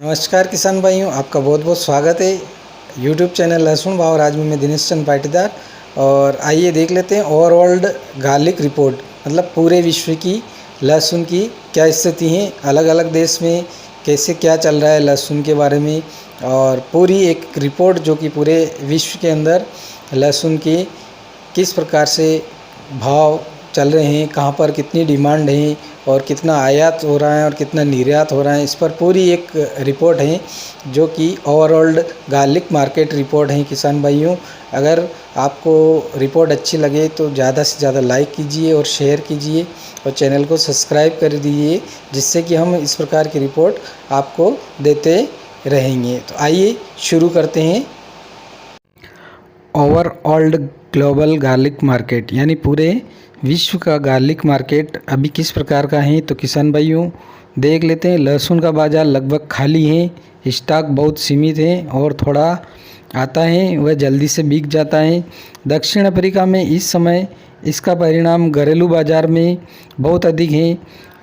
नमस्कार किसान भाइयों, आपका बहुत बहुत स्वागत है यूट्यूब चैनल लहसुन भाव राज में। मैं दिनेश चंद पाटीदार। और आइए देख लेते हैं ओवरऑल गार्लिक रिपोर्ट, मतलब पूरे विश्व की लहसुन की क्या स्थिति है, अलग अलग देश में कैसे क्या चल रहा है लहसुन के बारे में, और पूरी एक रिपोर्ट जो कि पूरे विश्व के अंदर लहसुन की किस प्रकार से भाव चल रहे हैं, कहाँ पर कितनी डिमांड है और कितना आयात हो रहा है और कितना निर्यात हो रहा है, इस पर पूरी एक रिपोर्ट है जो कि ओवरऑल गार्लिक मार्केट रिपोर्ट है। किसान भाइयों, अगर आपको रिपोर्ट अच्छी लगे तो ज़्यादा से ज़्यादा लाइक कीजिए और शेयर कीजिए और चैनल को सब्सक्राइब कर दीजिए, जिससे कि हम इस प्रकार की रिपोर्ट आपको देते रहेंगे। तो आइए शुरू करते हैं। ओवरऑल ग्लोबल गार्लिक मार्केट यानी पूरे विश्व का गार्लिक मार्केट अभी किस प्रकार का है, तो किसान भाइयों देख लेते हैं। लहसुन का बाज़ार लगभग खाली है, स्टॉक बहुत सीमित है और थोड़ा आता है वह जल्दी से बिक जाता है। दक्षिण अफ्रीका में इस समय इसका परिणाम घरेलू बाज़ार में बहुत अधिक है।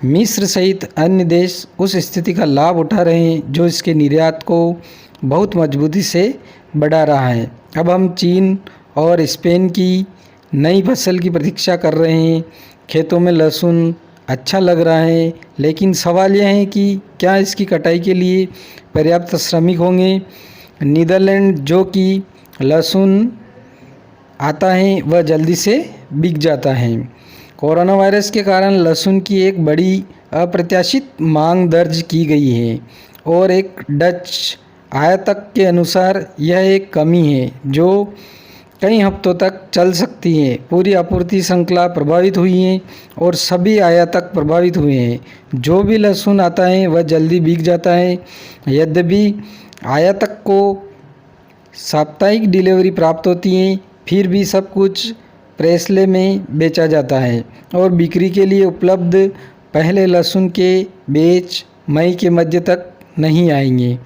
मिस्र सहित अन्य देश उस स्थिति का लाभ उठा रहे हैं जो इसके निर्यात को बहुत मजबूती से बढ़ा रहा है। अब हम चीन और स्पेन की नई फसल की प्रतीक्षा कर रहे हैं। खेतों में लहसुन अच्छा लग रहा है, लेकिन सवाल यह है कि क्या इसकी कटाई के लिए पर्याप्त श्रमिक होंगे। नीदरलैंड जो कि लहसुन आता है वह जल्दी से बिक जाता है। कोरोना वायरस के कारण लहसुन की एक बड़ी अप्रत्याशित मांग दर्ज की गई है और एक डच आयातक के अनुसार यह एक कमी है जो कई हफ्तों तक चल सकती है। पूरी आपूर्ति श्रृंखला प्रभावित हुई है और सभी आयातक प्रभावित हुए हैं। जो भी लहसुन आता है वह जल्दी बिक जाता है। यद्यपि आयातक को साप्ताहिक डिलीवरी प्राप्त होती है, फिर भी सब कुछ प्रेसले में बेचा जाता है और बिक्री के लिए उपलब्ध पहले लहसुन के बैच मई के मध्य तक नहीं आएंगे।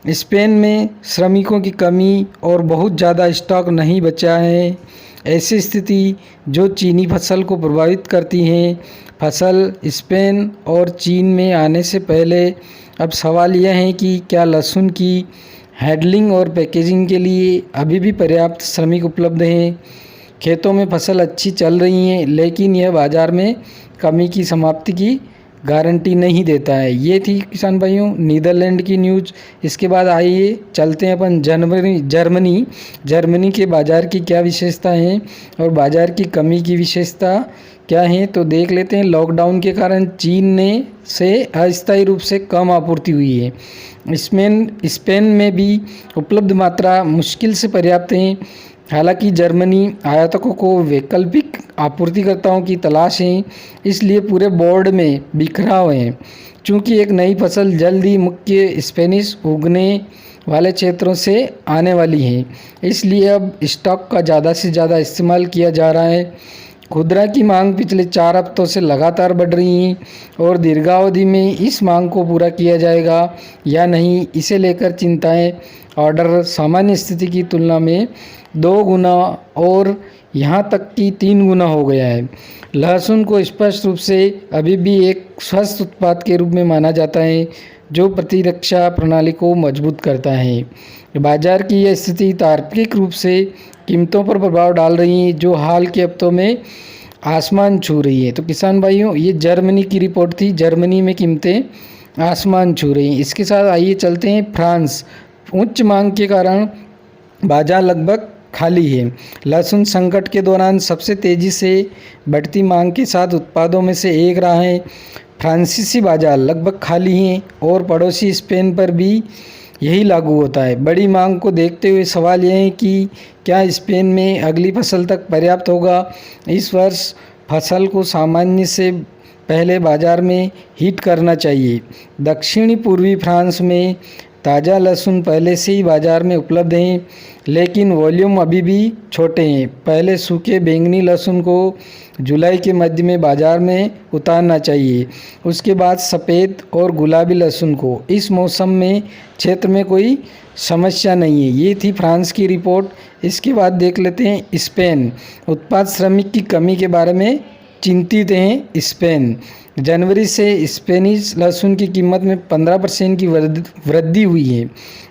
स्पेन में श्रमिकों की कमी और बहुत ज़्यादा स्टॉक नहीं बचा है। ऐसी स्थिति जो चीनी फसल को प्रभावित करती है। फसल स्पेन और चीन में आने से पहले अब सवाल यह है कि क्या लहसुन की हैंडलिंग और पैकेजिंग के लिए अभी भी पर्याप्त श्रमिक उपलब्ध हैं। खेतों में फसल अच्छी चल रही है, लेकिन यह बाज़ार में कमी की समाप्ति की गारंटी नहीं देता है। ये थी किसान भाइयों नीदरलैंड की न्यूज़। इसके बाद आइए चलते हैं अपन जर्मनी के बाज़ार की क्या विशेषता है और बाज़ार की कमी की विशेषता क्या है, तो देख लेते हैं। लॉकडाउन के कारण चीन से अस्थायी रूप से कम आपूर्ति हुई है। स्पेन में भी उपलब्ध मात्रा मुश्किल से पर्याप्त है। हालांकि जर्मनी आयातकों को वैकल्पिक आपूर्तिकर्ताओं की तलाश है, इसलिए पूरे बोर्ड में बिखराव है। चूँकि एक नई फसल जल्द ही मुख्य स्पेनिश उगने वाले क्षेत्रों से आने वाली है, इसलिए अब स्टॉक का ज़्यादा से ज़्यादा इस्तेमाल किया जा रहा है। खुदरा की मांग पिछले 4 हफ्तों से लगातार बढ़ रही है और दीर्घावधि में इस मांग को पूरा किया जाएगा या नहीं, इसे लेकर चिंताएं। ऑर्डर सामान्य स्थिति की तुलना में 2 गुना और यहाँ तक कि 3 गुना हो गया है। लहसुन को स्पष्ट रूप से अभी भी एक स्वस्थ उत्पाद के रूप में माना जाता है जो प्रतिरक्षा प्रणाली को मजबूत करता है। बाजार की यह स्थिति तार्किक रूप से कीमतों पर प्रभाव डाल रही है जो हाल के हफ्तों में आसमान छू रही है। तो किसान भाइयों ये जर्मनी की रिपोर्ट थी। जर्मनी में कीमतें आसमान छू रही हैं। इसके साथ आइए चलते हैं फ्रांस। उच्च मांग के कारण बाजार लगभग खाली है। लहसुन संकट के दौरान सबसे तेज़ी से बढ़ती मांग के साथ उत्पादों में से एक रहा है। फ्रांसीसी बाजार लगभग खाली हैं और पड़ोसी स्पेन पर भी यही लागू होता है। बड़ी मांग को देखते हुए सवाल यह है कि क्या स्पेन में अगली फसल तक पर्याप्त होगा। इस वर्ष फसल को सामान्य से पहले बाजार में हिट करना चाहिए। दक्षिणी पूर्वी फ्रांस में ताज़ा लहसुन पहले से ही बाज़ार में उपलब्ध हैं, लेकिन वॉल्यूम अभी भी छोटे हैं। पहले सूखे बैंगनी लहसुन को जुलाई के मध्य में बाज़ार में उतारना चाहिए, उसके बाद सफ़ेद और गुलाबी लहसुन को। इस मौसम में क्षेत्र में कोई समस्या नहीं है। ये थी फ्रांस की रिपोर्ट। इसके बाद देख लेते हैं स्पेन। उत्पाद श्रमिक की कमी के बारे में चिंतित हैं स्पेन। जनवरी से स्पेनिश लहसुन की कीमत में 15% की वृद्धि हुई है।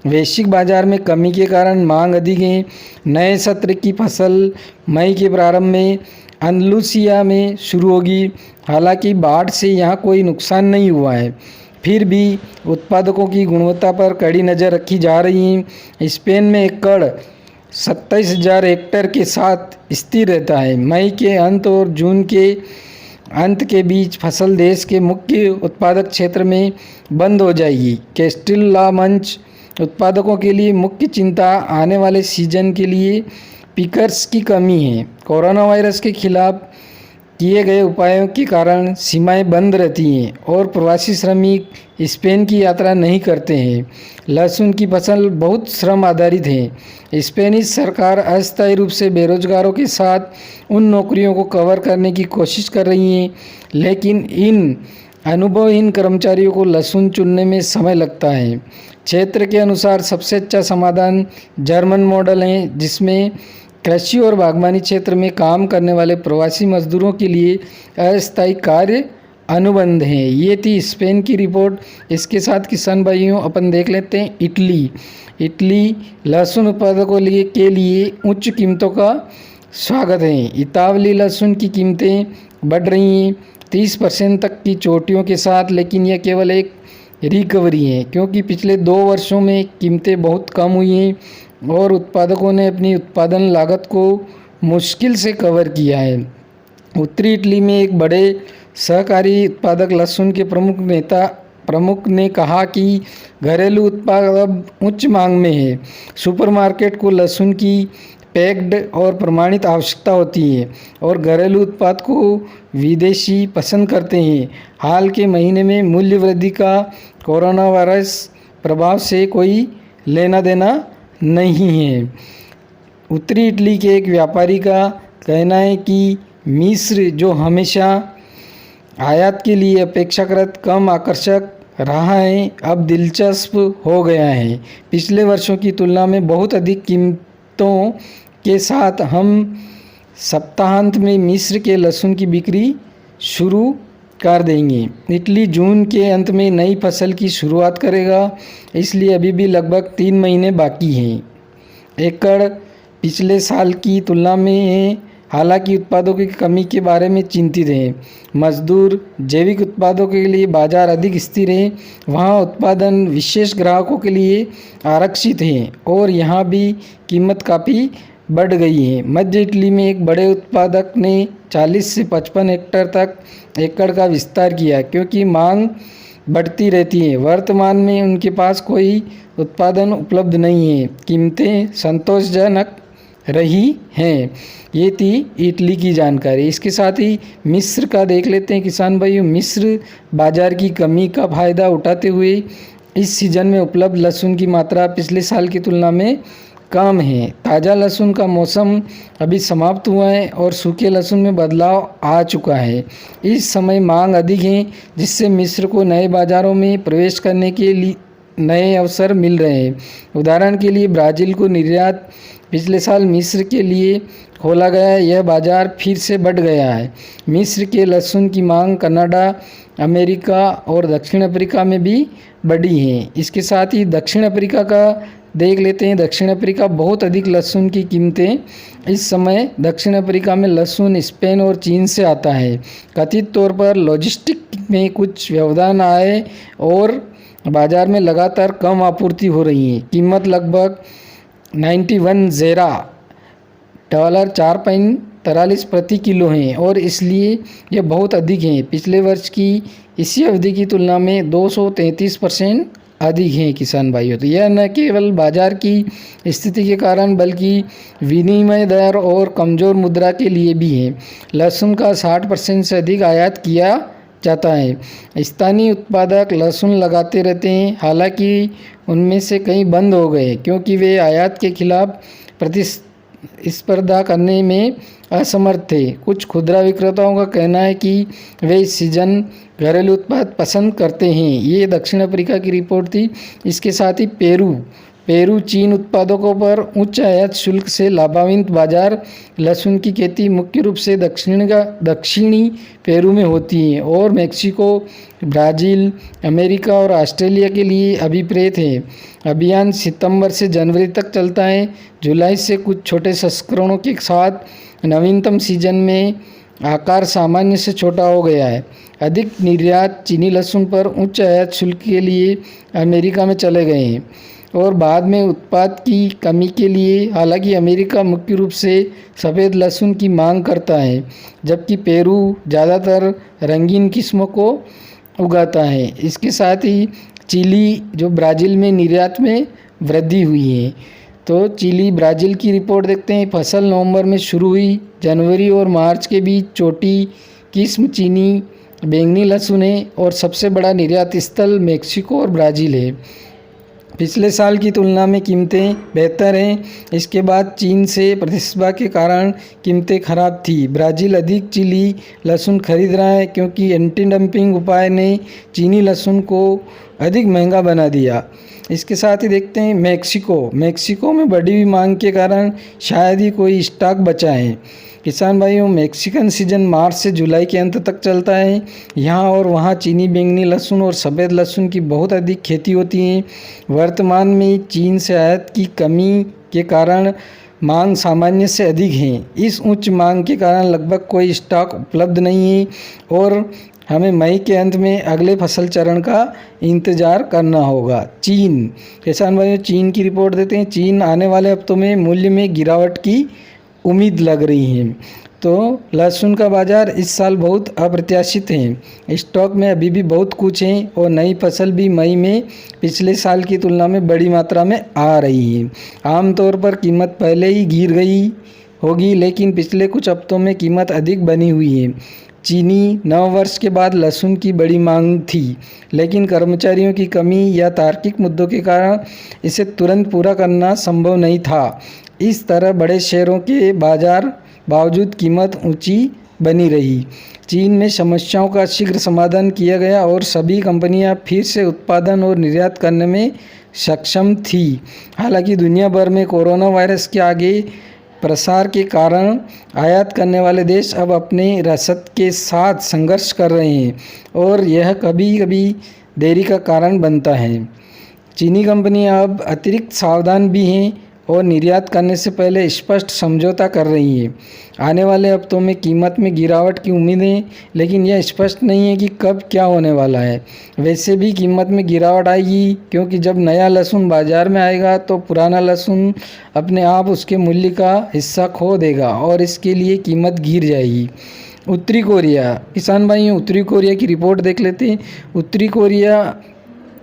वैश्विक बाजार में कमी के कारण मांग अधिक है। नए सत्र की फसल मई के प्रारंभ में अंदलूसिया में शुरू होगी। हालांकि बाढ़ से यहाँ कोई नुकसान नहीं हुआ है, फिर भी उत्पादकों की गुणवत्ता पर कड़ी नज़र रखी जा रही है। स्पेन में एकड़ 27,000 हेक्टेयर के साथ स्थिर रहता है। मई के अंत और जून के अंत के बीच फसल देश के मुख्य उत्पादक क्षेत्र में बंद हो जाएगी। कैस्टिला मंच उत्पादकों के लिए मुख्य चिंता आने वाले सीजन के लिए पिकर्स की कमी है। कोरोना वायरस के खिलाफ किए गए उपायों के कारण सीमाएं बंद रहती हैं और प्रवासी श्रमिक स्पेन की यात्रा नहीं करते हैं। लहसुन की फसल बहुत श्रम आधारित है। स्पेनिश सरकार अस्थायी रूप से बेरोजगारों के साथ उन नौकरियों को कवर करने की कोशिश कर रही है, लेकिन इन अनुभवहीन कर्मचारियों को लहसुन चुनने में समय लगता है। क्षेत्र के अनुसार सबसे अच्छा समाधान जर्मन मॉडल है, जिसमें कृषि और बागवानी क्षेत्र में काम करने वाले प्रवासी मजदूरों के लिए अस्थायी कार्य अनुबंध हैं। ये थी स्पेन की रिपोर्ट। इसके साथ किसान भाइयों अपन देख लेते हैं इटली लहसुन उत्पादकों के लिए उच्च कीमतों का स्वागत है। इतालवी लहसुन की कीमतें बढ़ रही हैं 30% तक की चोटियों के साथ, लेकिन यह केवल एक रिकवरी है क्योंकि पिछले 2 वर्षों में कीमतें बहुत कम हुई हैं और उत्पादकों ने अपनी उत्पादन लागत को मुश्किल से कवर किया है। उत्तरी इटली में एक बड़े सहकारी उत्पादक लहसुन के प्रमुख ने कहा कि घरेलू उत्पाद अब उच्च मांग में है। सुपरमार्केट को लहसुन की पैक्ड और प्रमाणित आवश्यकता होती है और घरेलू उत्पाद को विदेशी पसंद करते हैं। हाल के महीने में मूल्य वृद्धि का कोरोना वायरस प्रभाव से कोई लेना देना नहीं है। उत्तरी इटली के एक व्यापारी का कहना है कि मिस्र, जो हमेशा आयात के लिए अपेक्षाकृत कम आकर्षक रहा है, अब दिलचस्प हो गया है। पिछले वर्षों की तुलना में बहुत अधिक कीमतों के साथ हम सप्ताहांत में मिस्र के लहसुन की बिक्री शुरू कर देंगे। इटली जून के अंत में नई फसल की शुरुआत करेगा, इसलिए अभी भी लगभग 3 महीने बाकी हैं। एकड़ पिछले साल की तुलना में है, हालांकि उत्पादों की कमी के बारे में चिंतित हैं। मजदूर जैविक उत्पादों के लिए बाजार अधिक स्थिर है। वहाँ उत्पादन विशेष ग्राहकों के लिए आरक्षित है और यहाँ भी कीमत काफ़ी बढ़ गई है। मध्य इटली में एक बड़े उत्पादक ने 40 से 55 हेक्टेयर तक एकड़ का विस्तार किया क्योंकि मांग बढ़ती रहती है। वर्तमान में उनके पास कोई उत्पादन उपलब्ध नहीं है। कीमतें संतोषजनक रही हैं। ये थी इटली की जानकारी। इसके साथ ही मिस्र का देख लेते हैं किसान भाइयों। मिस्र बाजार की कमी का फ़ायदा उठाते हुए इस सीज़न में उपलब्ध लहसुन की मात्रा पिछले साल की तुलना में कम है। ताज़ा लहसुन का मौसम अभी समाप्त हुआ है और सूखे लहसुन में बदलाव आ चुका है। इस समय मांग अधिक है, जिससे मिस्र को नए बाज़ारों में प्रवेश करने के लिए नए अवसर मिल रहे हैं। उदाहरण के लिए ब्राज़ील को निर्यात पिछले साल मिस्र के लिए खोला गया है, यह बाज़ार फिर से बढ़ गया है। मिस्र के लहसुन की मांग कनाडा, अमेरिका और दक्षिण अफ्रीका में भी बढ़ी है। इसके साथ ही दक्षिण अफ्रीका का देख लेते हैं। दक्षिण अफ्रीका बहुत अधिक लहसुन की कीमतें इस समय दक्षिण अफ्रीका में लहसुन स्पेन और चीन से आता है। कथित तौर पर लॉजिस्टिक में कुछ व्यवधान आए और बाज़ार में लगातार कम आपूर्ति हो रही है। कीमत लगभग 91 ज़ेरा $4.43 प्रति किलो हैं और इसलिए यह बहुत अधिक है। पिछले वर्ष की इसी अवधि की तुलना में 233% अधिक हैं किसान भाइयों। तो यह न केवल बाज़ार की स्थिति के कारण बल्कि विनिमय दर और कमज़ोर मुद्रा के लिए भी है। लहसुन का 60% से अधिक आयात किया जाता है। स्थानीय उत्पादक लहसुन लगाते रहते हैं, हालांकि उनमें से कई बंद हो गए क्योंकि वे आयात के खिलाफ प्रतिस्पर्धा करने में असमर्थ थे। कुछ खुदरा विक्रेताओं का कहना है कि वे इस सीजन घरेलू उत्पाद पसंद करते हैं। ये दक्षिण अफ्रीका की रिपोर्ट थी। इसके साथ ही पेरू चीन उत्पादकों पर उच्च आयात शुल्क से लाभान्वित बाजार लहसुन की खेती मुख्य रूप से दक्षिणी पेरू में होती है और मेक्सिको, ब्राज़ील, अमेरिका और ऑस्ट्रेलिया के लिए अभिप्रेत है। अभियान सितंबर से जनवरी तक चलता है। जुलाई से कुछ छोटे संस्करणों के साथ नवीनतम सीजन में आकार सामान्य से छोटा हो गया है। अधिक निर्यात चीनी लहसुन पर उच्च आयात शुल्क के लिए अमेरिका में चले गए हैं और बाद में उत्पाद की कमी के लिए। हालांकि अमेरिका मुख्य रूप से सफ़ेद लहसुन की मांग करता है, जबकि पेरू ज़्यादातर रंगीन किस्मों को उगाता है। इसके साथ ही चिली जो ब्राज़ील में निर्यात में वृद्धि हुई है। तो चिली ब्राज़ील की रिपोर्ट देखते हैं। फसल नवंबर में शुरू हुई, जनवरी और मार्च के बीच चोटी किस्म चीनी बैंगनी लहसुन है और सबसे बड़ा निर्यात स्थल मेक्सिको और ब्राज़ील है। पिछले साल की तुलना में कीमतें बेहतर हैं। इसके बाद चीन से प्रतिस्पर्धा के कारण कीमतें खराब थी। ब्राज़ील अधिक चिली लहसुन खरीद रहा है क्योंकि एंटी डंपिंग उपाय ने चीनी लहसुन को अधिक महंगा बना दिया। इसके साथ ही देखते हैं मेक्सिको में बढ़ी हुई मांग के कारण शायद ही कोई स्टॉक बचा है। किसान भाइयों, मैक्सिकन सीजन मार्च से जुलाई के अंत तक चलता है। यहाँ और वहाँ चीनी बैंगनी लहसुन और सफ़ेद लहसुन की बहुत अधिक खेती होती है। वर्तमान में चीन से आयात की कमी के कारण मांग सामान्य से अधिक है। इस उच्च मांग के कारण लगभग कोई स्टॉक उपलब्ध नहीं है और हमें मई के अंत में अगले फसल चरण का इंतज़ार करना होगा। चीन, किसान भाइयों, चीन की रिपोर्ट देते हैं। चीन आने वाले हफ्तों में मूल्य में गिरावट की उम्मीद लग रही है। तो लहसुन का बाज़ार इस साल बहुत अप्रत्याशित है। स्टॉक में अभी भी बहुत कुछ है और नई फसल भी मई में पिछले साल की तुलना में बड़ी मात्रा में आ रही है। आमतौर पर कीमत पहले ही गिर गई होगी, लेकिन पिछले कुछ हफ्तों में कीमत अधिक बनी हुई है। चीनी नव वर्ष के बाद लहसुन की बड़ी मांग थी, लेकिन कर्मचारियों की कमी या तार्किक मुद्दों के कारण इसे तुरंत पूरा करना संभव नहीं था। इस तरह बड़े शहरों के बावजूद कीमत ऊंची बनी रही। चीन में समस्याओं का शीघ्र समाधान किया गया और सभी कंपनियां फिर से उत्पादन और निर्यात करने में सक्षम थी। हालांकि दुनिया भर में कोरोना वायरस के आगे प्रसार के कारण आयात करने वाले देश अब अपने रसद के साथ संघर्ष कर रहे हैं और यह कभी कभी देरी का कारण बनता है। चीनी कंपनियां अब अतिरिक्त सावधान भी हैं और निर्यात करने से पहले स्पष्ट समझौता कर रही है। आने वाले हफ्तों में कीमत में गिरावट की उम्मीद है, लेकिन यह स्पष्ट नहीं है कि कब क्या होने वाला है। वैसे भी कीमत में गिरावट आएगी, क्योंकि जब नया लहसुन बाज़ार में आएगा तो पुराना लहसुन अपने आप उसके मूल्य का हिस्सा खो देगा और इसके लिए कीमत गिर जाएगी। उत्तरी कोरिया, किसान भाइयों, उत्तरी कोरिया की रिपोर्ट देख लेते हैं।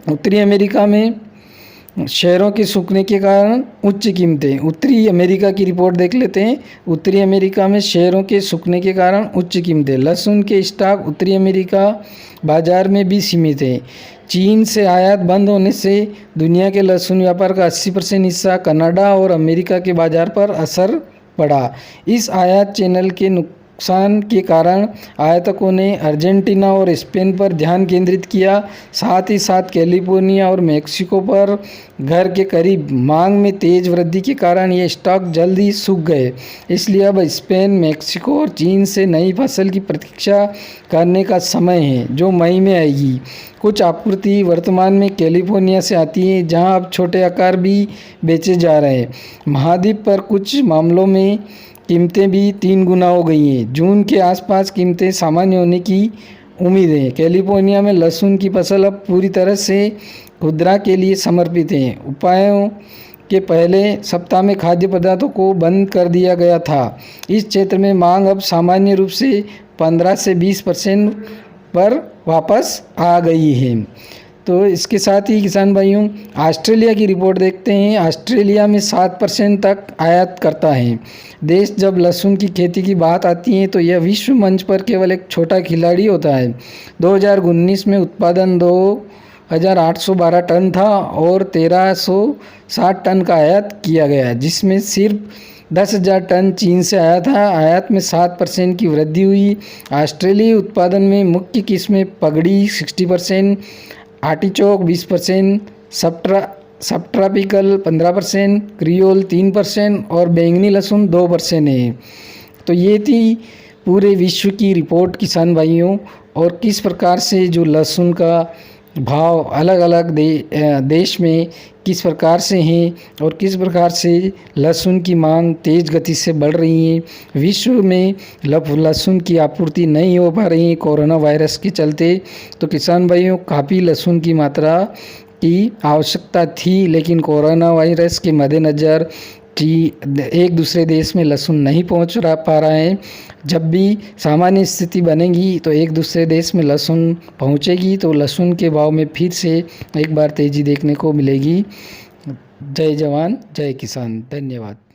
उत्तरी अमेरिका में शहरों के सूखने के कारण उच्च कीमतें। उत्तरी अमेरिका की रिपोर्ट देख लेते हैं। उत्तरी अमेरिका में शहरों के सूखने के कारण उच्च कीमतें। लहसुन के स्टॉक उत्तरी अमेरिका बाजार में भी सीमित है। चीन से आयात बंद होने से दुनिया के लहसुन व्यापार का 80% हिस्सा कनाडा और अमेरिका के बाजार पर असर पड़ा। इस आयात चैनल के नुकसान के कारण आयातकों ने अर्जेंटीना और स्पेन पर ध्यान केंद्रित किया। साथ ही साथ कैलिफोर्निया और मेक्सिको पर घर के करीब मांग में तेज वृद्धि के कारण ये स्टॉक जल्द ही सूख गए। इसलिए अब स्पेन, मेक्सिको और चीन से नई फसल की प्रतीक्षा करने का समय है, जो मई में आएगी। कुछ आपूर्ति वर्तमान में कैलिफोर्निया से आती है, जहां अब छोटे आकार भी बेचे जा रहे हैं। महाद्वीप पर कुछ मामलों में कीमतें भी 3 गुना हो गई हैं। जून के आसपास कीमतें सामान्य होने की उम्मीद है। कैलिफोर्निया में लहसुन की फसल अब पूरी तरह से खुदरा के लिए समर्पित है। उपायों के पहले सप्ताह में खाद्य पदार्थों को बंद कर दिया गया था। इस क्षेत्र में मांग अब सामान्य रूप से 15 से 20% पर वापस आ गई है। तो इसके साथ ही किसान भाइयों, ऑस्ट्रेलिया की रिपोर्ट देखते हैं। ऑस्ट्रेलिया में 7% तक आयात करता है देश। जब लहसुन की खेती की बात आती है तो यह विश्व मंच पर केवल एक छोटा खिलाड़ी होता है। 2019 में उत्पादन 2812 टन था और 1360 टन का आयात किया गया, जिसमें सिर्फ 10,000 टन चीन से आया था। आयात में 7% की वृद्धि हुई। ऑस्ट्रेलियाई उत्पादन में मुख्य किस्में पगड़ी 60%, आर्टिचोक 20%, सब ट्रॉपिकल 15%, क्रियोल 3% और बैंगनी लहसुन 2% है। तो ये थी पूरे विश्व की रिपोर्ट किसान भाइयों, और किस प्रकार से जो लहसुन का भाव अलग अलग देश में किस प्रकार से हैं और किस प्रकार से लहसुन की मांग तेज़ गति से बढ़ रही है। विश्व में लहसुन की आपूर्ति नहीं हो पा रही है कोरोना वायरस के चलते। तो किसान भाइयों, काफ़ी लहसुन की मात्रा की आवश्यकता थी, लेकिन कोरोना वायरस के मद्देनज़र कि एक दूसरे देश में लहसुन नहीं पहुंच पा रहा है। जब भी सामान्य स्थिति बनेगी तो एक दूसरे देश में लहसुन पहुंचेगी, तो लहसुन के भाव में फिर से एक बार तेज़ी देखने को मिलेगी। जय जवान जय किसान। धन्यवाद।